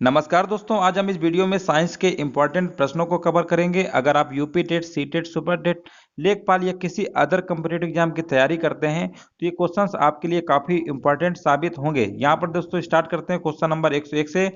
नमस्कार दोस्तों, आज हम इस वीडियो में साइंस के इम्पोर्टेंट प्रश्नों को कवर करेंगे। अगर आप UP TET, C TET, super TET, लेखपाल या किसी अदर कॉम्पिटिटिव एग्जाम की तैयारी करते हैं तो ये क्वेश्चंस आपके लिए काफ़ी इम्पोर्टेंट साबित होंगे। यहाँ पर दोस्तों स्टार्ट करते हैं क्वेश्चन नंबर 101 से।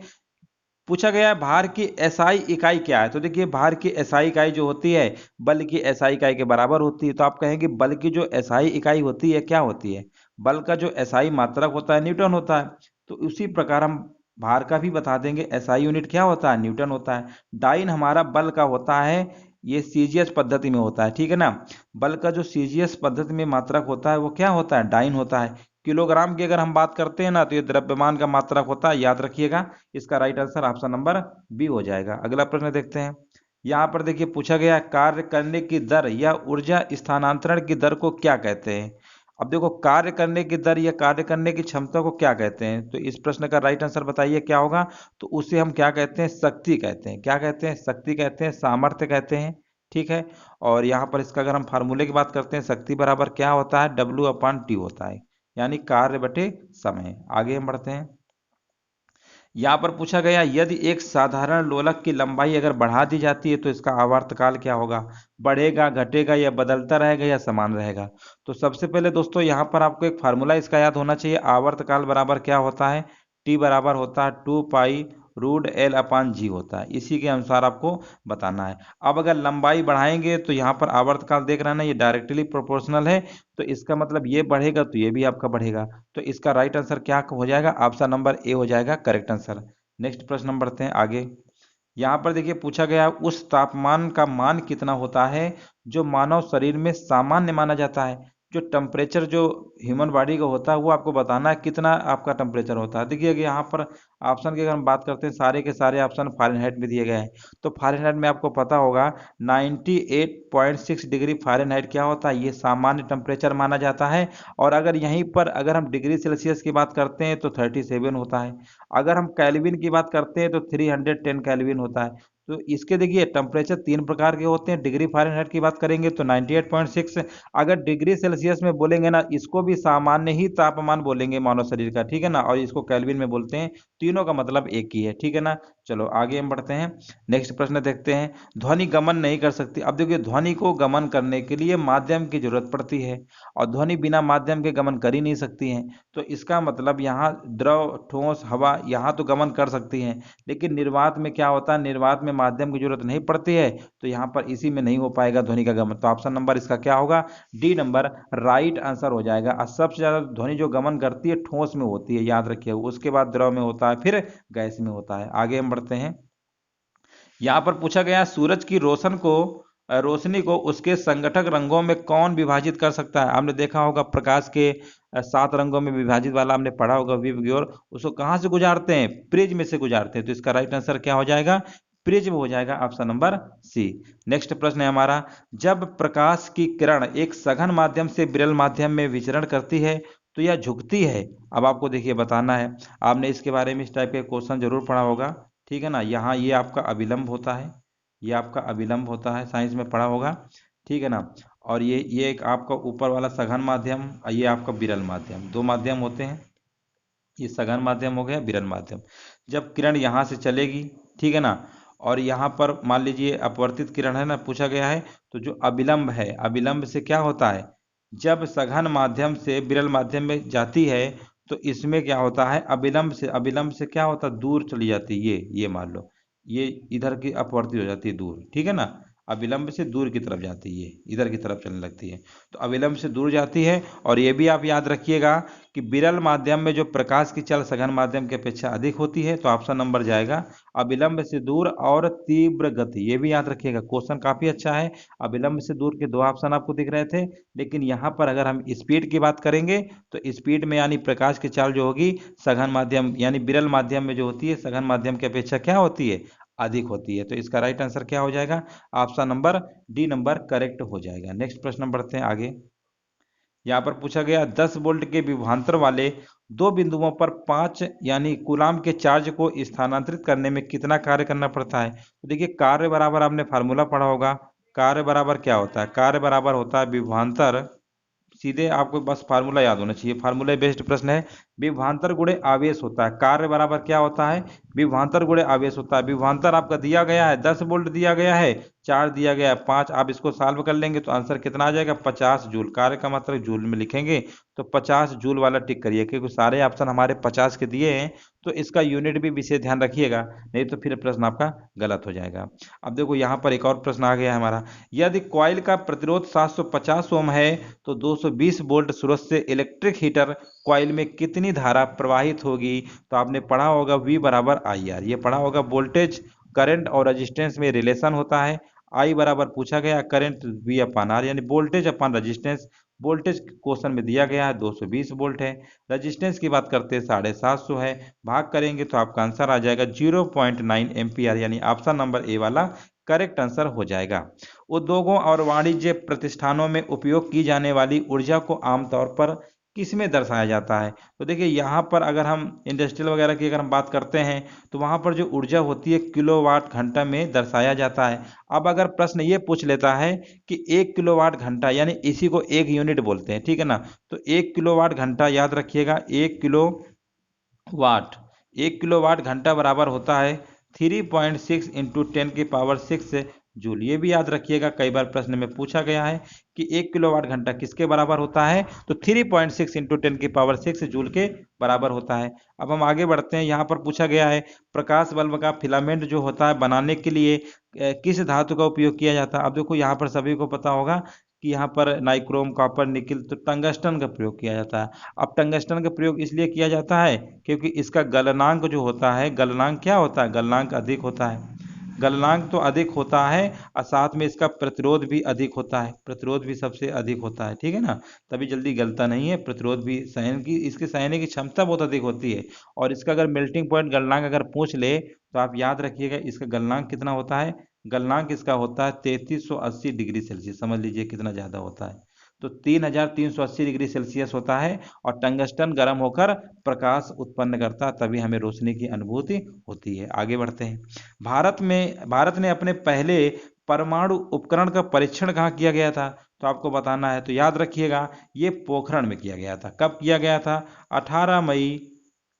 पूछा गया है भार की एसआई इकाई क्या है। तो देखिए, भार की एसआई इकाई जो होती है बल की एसआई इकाई के बराबर होती है। तो आप कहेंगे बल की जो एसआई इकाई होती है क्या होती है? बल का जो एसआई मात्रक होता है न्यूटन होता है। तो उसी प्रकार हम भार का भी बता देंगे। एसआई यूनिट क्या होता है? न्यूटन होता है। डाइन हमारा बल का होता है, ये सीजीएस पद्धति में होता है, ठीक है ना। बल का जो सीजीएस पद्धति में मात्रक होता है वो क्या होता है? डाइन होता है। किलोग्राम की अगर हम बात करते हैं ना तो ये द्रव्यमान का मात्रक होता है, याद रखिएगा। इसका right answer option number B हो जाएगा। अगला प्रश्न देखते हैं। यहाँ पर देखिए पूछा गया है कार्य करने की दर या ऊर्जा स्थानांतरण की दर को क्या कहते हैं। अब देखो, कार्य करने की दर या कार्य करने की क्षमता को क्या कहते हैं, तो इस प्रश्न का राइट आंसर बताइए क्या होगा। तो उसे हम क्या कहते हैं? शक्ति कहते हैं। क्या कहते हैं? शक्ति कहते हैं, सामर्थ्य कहते हैं, ठीक है। और यहाँ पर इसका अगर हम फार्मूले की बात करते हैं, शक्ति बराबर क्या होता है? W/T होता है, यानी कार्य बटे समय। आगे हम बढ़ते हैं। यहाँ पर पूछा गया यदि एक साधारण लोलक की लंबाई अगर बढ़ा दी जाती है तो इसका आवर्तकाल क्या होगा? बढ़ेगा, घटेगा या बदलता रहेगा या समान रहेगा? तो सबसे पहले दोस्तों यहाँ पर आपको एक फार्मूला इसका याद होना चाहिए। आवर्तकाल बराबर क्या होता है? टी बराबर होता है 2 पाई√L/G होता है। इसी के अनुसार आपको बताना है। अब अगर लंबाई बढ़ाएंगे तो यहाँ पर आवर्तकाल देख रहे हैं ना, ये डायरेक्टली प्रोपोर्शनल है। तो इसका मतलब ये बढ़ेगा तो ये भी आपका बढ़ेगा। तो इसका राइट आंसर क्या हो जाएगा? ऑप्शन नंबर ए हो जाएगा करेक्ट आंसर। नेक्स्ट प्रश्न नंबर बढ़ते हैं आगे। यहाँ पर देखिए पूछा गया उस तापमान का मान कितना होता है जो मानव शरीर में सामान्य माना जाता है। जो टेम्परेचर जो ह्यूमन बॉडी का होता है वो आपको बताना है कितना आपका टेम्परेचर होता है। देखिए कि यहाँ पर ऑप्शन की अगर हम बात करते हैं, सारे के सारे ऑप्शन फ़ारेनहाइट में दिए गए हैं। तो फ़ारेनहाइट में आपको पता होगा 98.6 डिग्री फ़ारेनहाइट क्या होता है? ये सामान्य टेम्परेचर माना जाता है। और अगर यहीं पर अगर हम डिग्री सेल्सियस की बात करते हैं तो 37 होता है। अगर हम केल्विन की बात करते हैं तो 310 केल्विन होता है। तो इसके देखिए टेम्परेचर 3 प्रकार के होते हैं। डिग्री फ़ारेनहाइट की बात करेंगे तो 98.6। अगर डिग्री सेल्सियस में बोलेंगे ना, इसको भी सामान्य ही तापमान बोलेंगे मानव शरीर का, ठीक है ना। और इसको केल्विन में बोलते हैं। तीनों का मतलब एक ही है, ठीक है ना। चलो आगे हम बढ़ते हैं। नेक्स्ट प्रश्न देखते हैं। ध्वनि गमन नहीं कर सकती। अब देखिए, ध्वनि को गमन करने के लिए माध्यम की जरूरत पड़ती है और ध्वनि बिना माध्यम के गमन कर ही नहीं सकती है। तो इसका मतलब यहाँ द्रव, ठोस, हवा यहाँ तो गमन कर सकती हैं, लेकिन निर्वात में क्या होता है? निर्वात में माध्यम की जरूरत नहीं पड़ती है। तो यहाँ पर इसी में नहीं हो पाएगा ध्वनि का गमन। तो ऑप्शन नंबर इसका क्या होगा? डी नंबर राइट आंसर हो जाएगा। और सबसे ज्यादा ध्वनि जो गमन करती है ठोस में होती है, याद रखिए। उसके बाद द्रव में होता है, फिर गैस में होता है। आगे हम बढ़ते हैं। यहाँ पर पूछा गया सूरज की रोशनी को उसके संगठक रंगों में कौन विभाजित कर सकता है। आपने देखा होगा प्रकाश के 7 रंगों में विभाजित वाला आपने पढ़ा होगा विव की ओर। उसको कहाँ से गुजारते हैं? प्रिज्म से गुजारते हैं। तो इसका राइट आंसर क्या हो जाएगा? प्रिज्म हो जाएगा, ऑप्शन नंबर सी। नेक्स्ट प्रश्न है हमारा। जब प्रकाश की किरण एक सघन माध्यम से विरल माध्यम में विचरण करती है तो यह झुकती है। अब आपको देखिए बताना है। आपने इसके बारे में इस टाइप के क्वेश्चन जरूर पढ़ा होगा, ठीक है ना। यहाँ ये आपका अभिलंब होता है, ये आपका अभिलंब होता है, साइंस में पढ़ा होगा, ठीक है ना। और ये एक आपका ऊपर वाला सघन माध्यम और ये आपका विरल माध्यम, दो माध्यम होते हैं। ये सघन माध्यम हो गया, विरल माध्यम। जब किरण यहाँ से चलेगी, ठीक है ना, और यहाँ पर मान लीजिए अपवर्तित किरण है ना, पूछा गया है। तो जो अभिलंब है, अभिलंब से क्या होता है? जब सघन माध्यम से विरल माध्यम में जाती है तो इसमें क्या होता है? अभिलंब से क्या होता है? दूर चली जाती है। ये मान लो, ये इधर की अपवर्तित हो जाती है दूर, ठीक है ना। अभिलंब से दूर की तरफ जाती है, इधर की तरफ चलने लगती है। तो अभिलंब से दूर जाती है। और ये भी आप याद रखिएगा कि विरल माध्यम में जो प्रकाश की चल सघन माध्यम की अपेक्षा अधिक होती है। तो ऑप्शन नंबर जाएगा अभिलंब से दूर और तीव्र गति। ये भी याद रखिएगा, क्वेश्चन काफी अच्छा है। अभिलंब से दूर के दो ऑप्शन आपको दिख रहे थे, लेकिन यहाँ पर अगर हम स्पीड की बात करेंगे तो स्पीड में यानी प्रकाश की चाल जो होगी सघन माध्यम यानी विरल माध्यम में जो होती है सघन माध्यम की अपेक्षा क्या होती है? अधिक होती है। तो इसका राइट आंसर क्या हो जाएगा? Option number D number correct हो जाएगा। नेक्स्ट प्रश्न बढ़ते हैं आगे। यहाँ पर पूछा गया 10 वोल्ट के विभवांतर वाले दो बिंदुओं पर 5 यानी कूलाम के चार्ज को स्थानांतरित करने में कितना कार्य करना पड़ता है। तो देखिए, कार्य बराबर आपने फार्मूला पढ़ा होगा। कार्य बराबर क्या होता है? कार्य बराबर होता है विभवांतर सीधे आपको बस फार्मूला याद होना चाहिए, फार्मूला बेस्ड प्रश्न है। विभवांतर गुणे आवेश होता है, कार्य बराबर क्या होता है, विभवांतर गुणे आवेश होता है। विभवांतर आपका दिया गया है 10 वोल्ट दिया गया है, 4 दिया गया है 5, आप इसको सॉल्व कर लेंगे तो आंसर कितना आ जाएगा 50 जूल। कार्य का मतलब जूल में लिखेंगे तो 50 जूल वाला टिक करिए, क्योंकि सारे ऑप्शन हमारे 50 के दिए हैं, तो इसका यूनिट भी विशेष ध्यान रखिएगा, नहीं तो फिर प्रश्न आपका गलत हो जाएगा। अब देखो यहाँ पर एक और प्रश्न आ गया है हमारा, यदि कॉइल का प्रतिरोध 750 ओम है तो 220 वोल्ट स्रोत से इलेक्ट्रिक हीटर कॉइल में कितनी धारा प्रवाहित होगी। तो आपने पढ़ा होगा V बराबर आई आर, ये पढ़ा होगा वोल्टेज करंट और रेजिस्टेंस में रिलेशन होता है। आई बराबर पूछा गया करंट V अपान आर, यानी वोल्टेज अपान रेजिस्टेंस। वोल्टेज क्वेश्चन में दिया गया है 220 वोल्ट है, रेजिस्टेंस की बात करते हैं 750 है, भाग करेंगे तो आपका आंसर आ जाएगा 0.9 एम्पियर, यानी ऑप्शन नंबर ए वाला करेक्ट आंसर हो जाएगा। उद्योगों और वाणिज्य प्रतिष्ठानों में उपयोग की जाने वाली ऊर्जा को आमतौर पर किसमें दर्शाया जाता है। तो देखिए यहाँ पर अगर हम इंडस्ट्रियल वगैरह की अगर हम बात करते हैं तो वहाँ पर जो ऊर्जा होती है किलोवाट घंटा में दर्शाया जाता है। अब अगर प्रश्न ये पूछ लेता है कि 1 किलोवाट घंटा, यानी इसी को एक यूनिट बोलते हैं, ठीक है ना, तो 1 किलोवाट घंटा याद रखिएगा, 1 किलोवाट, 1 किलोवाट घंटा बराबर होता है 3.6 इंटू 10⁻⁶ जूल। ये भी याद रखिएगा, कई बार प्रश्न में पूछा गया है कि 1 किलोवाट घंटा किसके बराबर होता है, तो 3.6 इंटू 10⁻⁶ जूल के बराबर होता है। अब हम आगे बढ़ते हैं, यहाँ पर पूछा गया है प्रकाश बल्ब का फिलामेंट जो होता है बनाने के लिए किस धातु का उपयोग किया जाता है। अब देखो यहाँ पर सभी को पता होगा कि यहाँ पर नाइक्रोम, कॉपर, निकिल, तो टंगस्टन का प्रयोग किया जाता है। अब टंगस्टन का प्रयोग इसलिए किया जाता है क्योंकि इसका गलनांक जो होता है, गलनांक क्या होता है, गलनांक अधिक होता है, गलनांक तो अधिक होता है और साथ में इसका प्रतिरोध भी अधिक होता है, प्रतिरोध भी सबसे अधिक होता है, ठीक है ना, तभी जल्दी गलता नहीं है। प्रतिरोध भी सहन की, इसके सहने की क्षमता बहुत अधिक होती है। और इसका अगर मेल्टिंग पॉइंट गलनांक अगर पूछ ले तो आप याद रखिएगा इसका गलनांक कितना होता है, गलनांक इसका होता है 3380 डिग्री सेल्सियस, समझ लीजिए कितना ज़्यादा होता है, तो 3380 डिग्री सेल्सियस होता है। और टंगस्टन गर्म होकर प्रकाश उत्पन्न करता है, तभी हमें रोशनी की अनुभूति होती है। आगे बढ़ते हैं, भारत ने अपने पहले परमाणु उपकरण का परीक्षण कहाँ किया गया था। तो आपको बताना है, तो याद रखिएगा ये पोखरण में किया गया था। कब किया गया था, 18 मई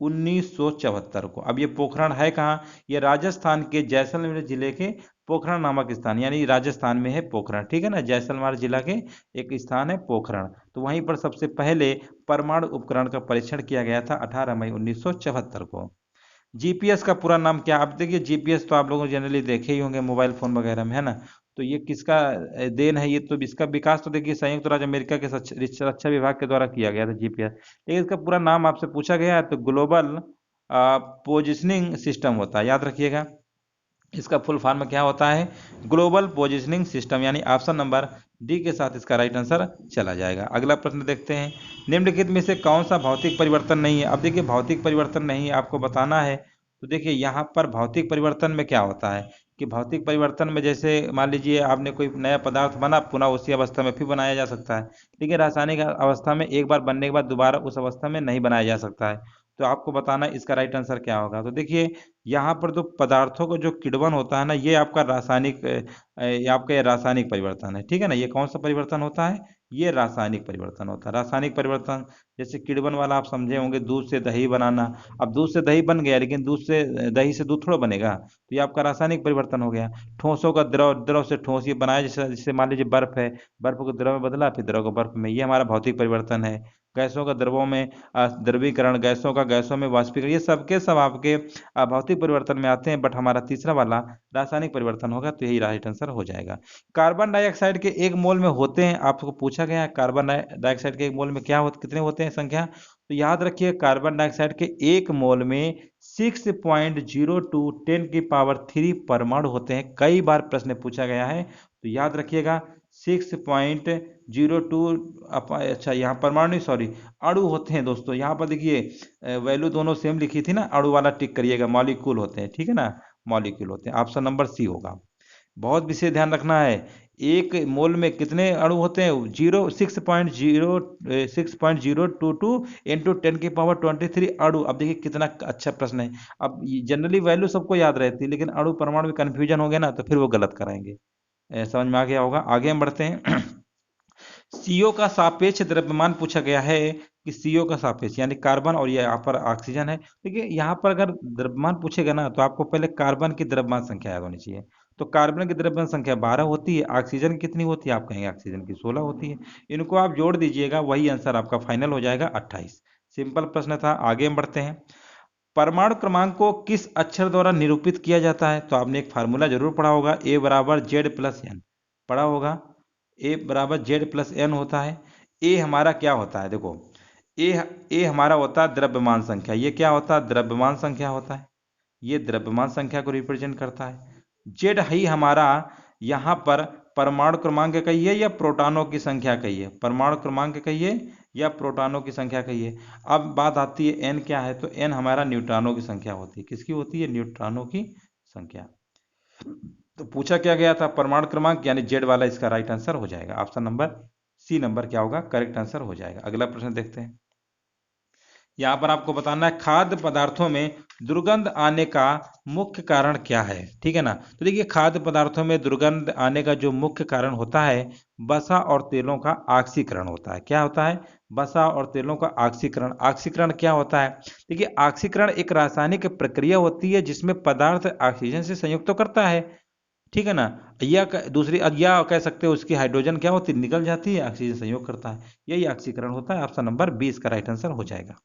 1974 को। अब ये पोखरण है कहाँ, ये राजस्थान के जैसलमेर जिले के पोखरण नामक स्थान, यानी राजस्थान में है पोखरण, ठीक है ना, जैसलमेर जिला के एक स्थान है पोखरण, तो वहीं पर सबसे पहले परमाणु उपकरण का परीक्षण किया गया था 18 मई 1974 को। जीपीएस का पूरा नाम क्या, आप देखिए जीपीएस तो आप लोगों जनरली देखे ही होंगे मोबाइल फोन वगैरह में, है ना, तो ये किसका देन है, ये तो इसका विकास तो देखिए संयुक्त राज्य अमेरिका के रक्षा विभाग के द्वारा किया गया था जीपीएस, लेकिन इसका पूरा नाम आपसे पूछा गया है तो ग्लोबल पोजिशनिंग सिस्टम होता है, याद रखिएगा इसका फुल फॉर्म क्या होता है, ग्लोबल पोजिशनिंग सिस्टम, यानी ऑप्शन नंबर डी के साथ इसका राइट आंसर चला जाएगा। अगला प्रश्न देखते हैं, निम्नलिखित में से कौन सा भौतिक परिवर्तन नहीं है। अब देखिए भौतिक परिवर्तन नहीं है आपको बताना है, तो देखिए यहाँ पर भौतिक परिवर्तन में क्या होता है कि भौतिक परिवर्तन में जैसे मान लीजिए आपने कोई नया पदार्थ बना, पुनः उसी अवस्था में फिर बनाया जा सकता है, लेकिन रासायनिक अवस्था में एक बार बनने के बाद दोबारा उस अवस्था में नहीं बनाया जा सकता है। तो आपको बताना इसका राइट आंसर क्या होगा। तो देखिए यहाँ पर तो पदार्थों को जो किण्वन होता है ना, ये आपका रासायनिक ये आपका ये रासायनिक परिवर्तन है, ठीक है ना, ये कौन सा परिवर्तन होता है, ये रासायनिक परिवर्तन होता है। रासायनिक परिवर्तन जैसे किण्वन वाला आप समझे होंगे, दूध से दही बनाना, अब दूध से दही बन गया लेकिन दूध से दही से दूध थोड़ा बनेगा, तो ये आपका रासायनिक परिवर्तन हो गया। ठोसों का द्रव, द्रव से ठोस ये बनाया, जैसे जैसे मान लीजिए बर्फ है, बर्फ को द्रव में बदला, फिर द्रव को बर्फ में, ये हमारा भौतिक परिवर्तन है। गैसों का द्रवों में द्रवीकरण, गैसों का गैसों में वाष्पीकरण, ये सबके सब आपके भौतिक परिवर्तन में आते हैं, बट हमारा तीसरा वाला रासायनिक परिवर्तन होगा, तो यही राइट आंसर हो जाएगा। कार्बन डाइऑक्साइड के एक मोल में होते हैं, आपको पूछा गया है कार्बन डाइऑक्साइड के एक मोल में क्या होते, कितने होते हैं संख्या, तो याद रखिए कार्बन डाइऑक्साइड के एक मोल में 6.02 10⁻³ परमाणु होते हैं। कई बार प्रश्न पूछा गया है, तो याद रखिएगा 6.02, अच्छा यहाँ परमाणु नहीं, सॉरी अणु होते हैं दोस्तों। यहाँ पर देखिए वैल्यू दोनों सेम लिखी थी ना, अणु वाला टिक करिएगा, मॉलिक्यूल होते हैं, ठीक है ना, मॉलिक्यूल होते हैं, ऑप्शन नंबर सी होगा। बहुत विशेष ध्यान रखना है, एक मोल में कितने अणु होते हैं, 6.022 इंटू 10⁻23 अणु। अब देखिए कितना अच्छा प्रश्न है। अब जनरली वैल्यू सबको याद रहती है, लेकिन अणु परमाणु में कन्फ्यूजन हो गया ना, तो फिर वो गलत कराएंगे। समझ में आ गया होगा। आगे हम बढ़ते हैं सीओ का सापेक्ष द्रव्यमान पूछा गया है कि सीओ का सापेक्ष यानी कार्बन और ये यहाँ पर ऑक्सीजन है। देखिए यहाँ पर अगर द्रव्यमान पूछेगा ना तो आपको पहले कार्बन की द्रव्यमान संख्या याद होनी चाहिए। तो कार्बन की द्रव्यमान संख्या 12 होती है, ऑक्सीजन कितनी होती है, आप कहेंगे ऑक्सीजन की 16 होती है। इनको आप जोड़ दीजिएगा, वही आंसर आपका फाइनल हो जाएगा 28। सिंपल प्रश्न था, आगे हम बढ़ते हैं। परमाणु क्रमांक को किस अक्षर द्वारा निरूपित किया जाता है? तो आपने एक फार्मूला जरूर पढ़ा होगा, ए बराबर जेड प्लस एन पढ़ा होगा। ए बराबर जेड प्लस एन होता है। ए हमारा क्या होता है, देखो ए ए हमारा होता है द्रव्यमान संख्या। ये क्या होता है, द्रव्यमान संख्या होता है। ये द्रव्यमान संख्या को रिप्रेजेंट करता है। जेड ही हमारा यहाँ पर परमाणु क्रमांक कहिए या प्रोटॉनों की संख्या कहिए, परमाणु क्रमांक कहिए या प्रोटॉनों की संख्या कहिए। अब बात आती है एन क्या है, तो एन हमारा न्यूट्रॉनों की संख्या होती है। किसकी होती है, न्यूट्रॉनों की संख्या। तो पूछा क्या गया था, परमाणु क्रमांक यानी जेड वाला इसका राइट आंसर हो जाएगा। ऑप्शन नंबर सी नंबर क्या होगा, करेक्ट आंसर हो जाएगा। अगला प्रश्न देखते हैं। यहाँ पर आपको बताना है खाद्य पदार्थों में दुर्गंध आने का मुख्य कारण क्या है, ठीक है ना। तो देखिए खाद्य पदार्थों में दुर्गंध आने का जो मुख्य कारण होता है, वसा और तेलों का ऑक्सीकरण होता है। क्या होता है, वसा और तेलों का ऑक्सीकरण। ऑक्सीकरण क्या होता है, देखिए ऑक्सीकरण एक रासायनिक प्रक्रिया होती है जिसमें पदार्थ ऑक्सीजन से संयुक्त तो करता है, ठीक है ना, या दूसरी या कह सकते हो उसकी हाइड्रोजन क्या होती है, निकल जाती है, ऑक्सीजन संयोग करता है, यही ऑक्सीकरण होता है। ऑप्शन नंबर 20 का राइट आंसर हो जाएगा।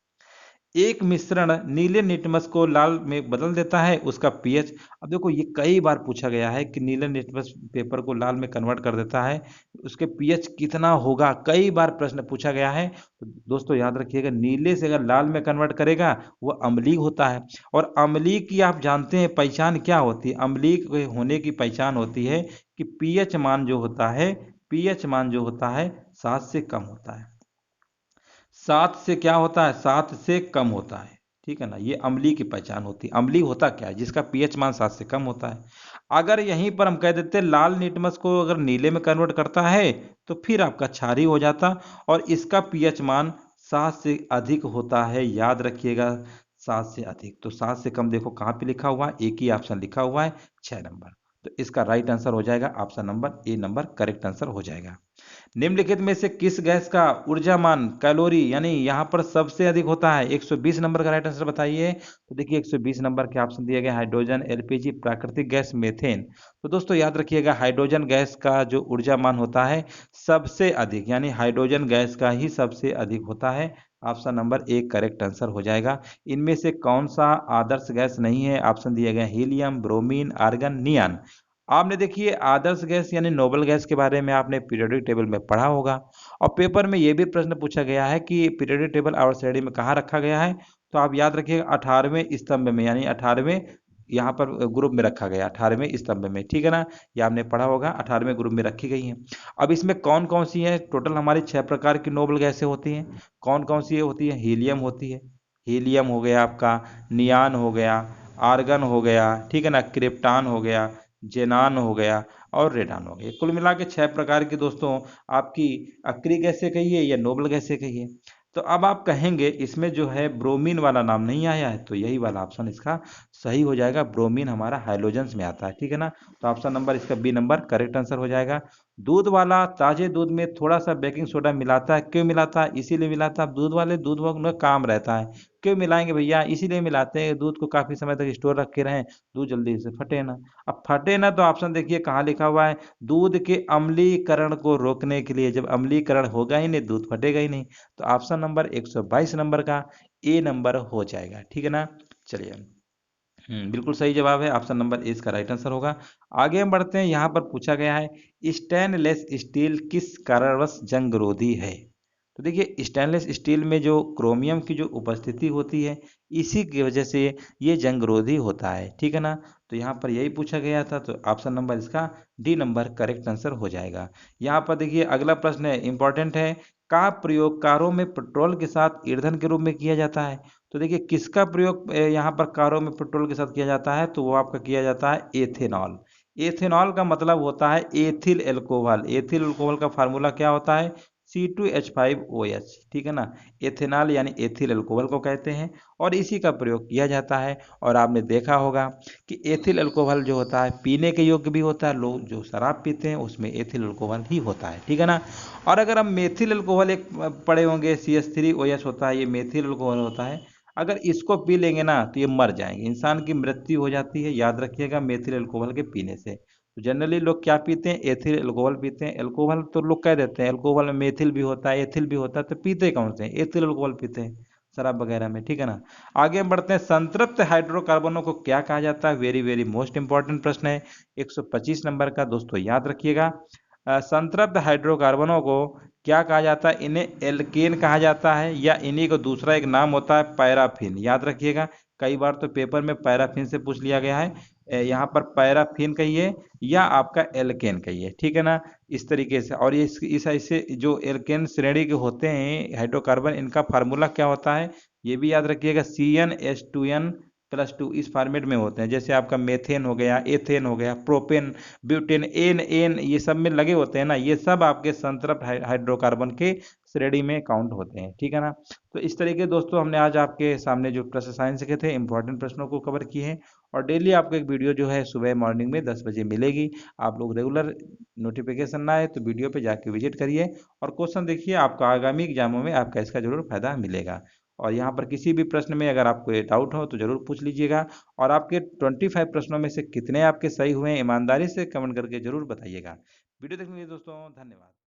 एक मिश्रण नीले लिटमस को लाल में बदल देता है, उसका पीएच। अब देखो ये कई बार पूछा गया है कि नीले लिटमस पेपर को लाल में कन्वर्ट कर देता है, उसके पीएच कितना होगा, कई बार प्रश्न पूछा गया है। तो दोस्तों याद रखिएगा, नीले से अगर लाल में कन्वर्ट करेगा वो अम्लीय होता है। और अम्लीय की आप जानते हैं पहचान क्या होती है, अम्लीय के होने की पहचान होती है कि पीएच मान जो होता है, पीएच मान जो होता है 7 से कम होता है। 7 से क्या होता है, 7 से कम होता है, ठीक है ना, ये अम्लीय की पहचान होती है। अम्लीय होता क्या है, जिसका पीएच मान 7 से कम होता है। अगर यहीं पर हम कह देते लाल लिटमस को अगर नीले में कन्वर्ट करता है तो फिर आपका क्षारीय हो जाता, और इसका पीएच मान 7 से अधिक होता है, याद रखिएगा 7 से अधिक। तो 7 से कम देखो कहाँ पे लिखा हुआ है, एक ही ऑप्शन लिखा हुआ है 6 नंबर। तो इसका राइट आंसर हो जाएगा option number A number, correct answer हो जाएगा। निम्नलिखित में से किस गैस का ऊर्जामान कैलोरी यानी यहाँ पर सबसे अधिक होता है, 120 नंबर का राइट आंसर बताइए। तो देखिए 120 नंबर के ऑप्शन दिए गए, हाइड्रोजन, एलपीजी, प्राकृतिक गैस, मेथेन। तो दोस्तों याद रखिएगा हाइड्रोजन गैस का जो ऊर्जामान होता है सबसे अधिक, यानी हाइड्रोजन गैस का ही सबसे अधिक होता है। ऑप्शन नंबर एक करेक्ट आंसर हो जाएगा। इनमें से कौन सा आदर्श गैस नहीं है, ऑप्शन दिए गए हीलियम, ब्रोमीन, आर्गन, नियान। आपने देखिए आदर्श गैस यानी नोबल गैस के बारे में आपने पीरियोडिक टेबल में पढ़ा होगा, और पेपर में यह भी प्रश्न पूछा गया है कि पीरियोडिक टेबल आवर्त श्रेणी में कहाँ रखा गया है। तो आप याद रखिएगा 18वें स्तंभ में, यानी 18वें यहाँ पर ग्रुप में रखा गया, 18वें स्तंभ में, ठीक है ना, ये आपने पढ़ा होगा 18वें ग्रुप में रखी गई है। अब इसमें कौन कौन सी है, टोटल हमारी 6 प्रकार की नोबल गैसें होती हैं। कौन कौन सी होती है, हीलियम होती है, हीलियम हो गया आपका, नियान हो गया, आर्गन हो गया, ठीक है ना, क्रिप्टान हो गया, जेनान हो गया और रेडान हो गया। कुल मिला के 6 प्रकार की दोस्तों आपकी अक्रिय गैसें कहिए या नोबल गैसें कहिए। तो अब आप कहेंगे इसमें जो है ब्रोमीन वाला नाम नहीं आया है, तो यही वाला ऑप्शन इसका सही हो जाएगा। ब्रोमीन हमारा हाइड्रोजन्स में आता है, ठीक है ना। तो ऑप्शन नंबर इसका बी नंबर करेक्ट आंसर हो जाएगा। दूध वाला ताजे दूध में थोड़ा सा बेकिंग सोडा मिलाता है, क्यों मिलाता है, इसीलिए मिलाता है, दूध वाले दूध का काम रहता है। क्यों मिलाएंगे भैया, इसीलिए मिलाते हैं दूध को काफी समय तक स्टोर रखे रहें, दूध जल्दी से फटे ना। अब फटे ना तो ऑप्शन देखिए कहाँ लिखा हुआ है, दूध के अम्लीकरण को रोकने के लिए। जब अम्लीकरण होगा ही नहीं, दूध फटेगा ही नहीं। तो ऑप्शन नंबर 122 नंबर का ए नंबर हो जाएगा, ठीक है ना। चलिए बिल्कुल सही जवाब है, ऑप्शन नंबर ए इसका राइट आंसर होगा। आगे हम बढ़ते हैं, यहाँ पर पूछा गया है स्टेनलेस स्टील किस कारणवश जंगरोधी है। तो देखिए स्टेनलेस स्टील में जो क्रोमियम की जो उपस्थिति होती है, इसी की वजह से ये जंगरोधी होता है, ठीक है ना। तो यहाँ पर यही पूछा गया था, तो ऑप्शन नंबर इसका डी नंबर करेक्ट आंसर हो जाएगा। यहाँ पर देखिए अगला प्रश्न है, इंपॉर्टेंट है, का प्रयोग कारों में पेट्रोल के साथ ईंधन के रूप में किया जाता है। तो देखिए किसका प्रयोग यहाँ पर कारों में पेट्रोल के साथ किया जाता है, तो वो आपका किया जाता है एथेनॉल। एथेनॉल का मतलब होता है एथिल एल्कोहल। एथिल एल्कोहल का फार्मूला क्या होता है, C2H5OH, ठीक है ना। एथेनॉल यानी एथिल अल्कोहल को कहते हैं और इसी का प्रयोग किया जाता है। और आपने देखा होगा कि एथिल अल्कोहल जो होता है पीने के योग्य भी होता है, लोग जो शराब पीते हैं उसमें एथिल अल्कोहल ही होता है, ठीक है ना। और अगर हम मेथिल अल्कोहल एक पढ़े होंगे, CH3OH होता है, ये मेथिल अल्कोहल होता है। अगर इसको पी लेंगे ना तो ये मर जाएंगे, इंसान की मृत्यु हो जाती है, याद रखिएगा, मेथिल अल्कोहल के पीने से। तो जनरली लोग क्या पीते हैं, एथिल अल्कोहल पीते हैं। अल्कोहल तो लोग कह देते हैं अल्कोहल में मेथिल भी होता है एथिल भी होता है, तो पीते कौन से हैं, एथिल अल्कोहल पीते हैं शराब वगैरह में, ठीक है ना। आगे हम बढ़ते हैं, संतृप्त हाइड्रोकार्बनों को क्या कहा जाता है, वेरी वेरी मोस्ट इंपॉर्टेंट प्रश्न है, 125 नंबर का, दोस्तों याद रखिएगा। संतृप्त हाइड्रोकार्बनों को क्या कहा जाता है, इन्हें एल्केन कहा जाता है, या इन्हीं को दूसरा एक नाम होता है पैराफिन, याद रखिएगा। कई बार तो पेपर में पैराफिन से पूछ लिया गया है, यहाँ पर पैराफिन कहिए या आपका एल्केन कहिए, ठीक है ना। इस तरीके से, और ये इस ऐसे जो एल्केन श्रेणी के होते हैं हाइड्रोकार्बन, इनका फार्मूला क्या होता है ये भी याद रखिएगा, CnH2n+2, इस फॉर्मेट में होते हैं। जैसे आपका मेथेन हो गया, एथेन हो गया, प्रोपेन, ब्यूटेन, एन एन, ये सब में लगे होते हैं ना, ये सब आपके संतृप्त हाइड्रोकार्बन के श्रेणी में काउंट होते हैं, ठीक है ना। तो इस तरीके दोस्तों हमने आज आपके सामने जो प्रश्न साइंस के थे इंपॉर्टेंट प्रश्नों को कवर किए हैं। और डेली आपको एक वीडियो जो है सुबह मॉर्निंग में 10 बजे मिलेगी। आप लोग रेगुलर, नोटिफिकेशन ना आए तो वीडियो पे जाके विजिट करिए और क्वेश्चन देखिए, आपको आगामी एग्जामों में आपका इसका जरूर फायदा मिलेगा। और यहाँ पर किसी भी प्रश्न में अगर आपको डाउट हो तो जरूर पूछ लीजिएगा। और आपके 25 प्रश्नों में से कितने आपके सही हुए हैं, ईमानदारी से कमेंट करके जरूर बताइएगा। वीडियो देखने के लिए दोस्तों धन्यवाद।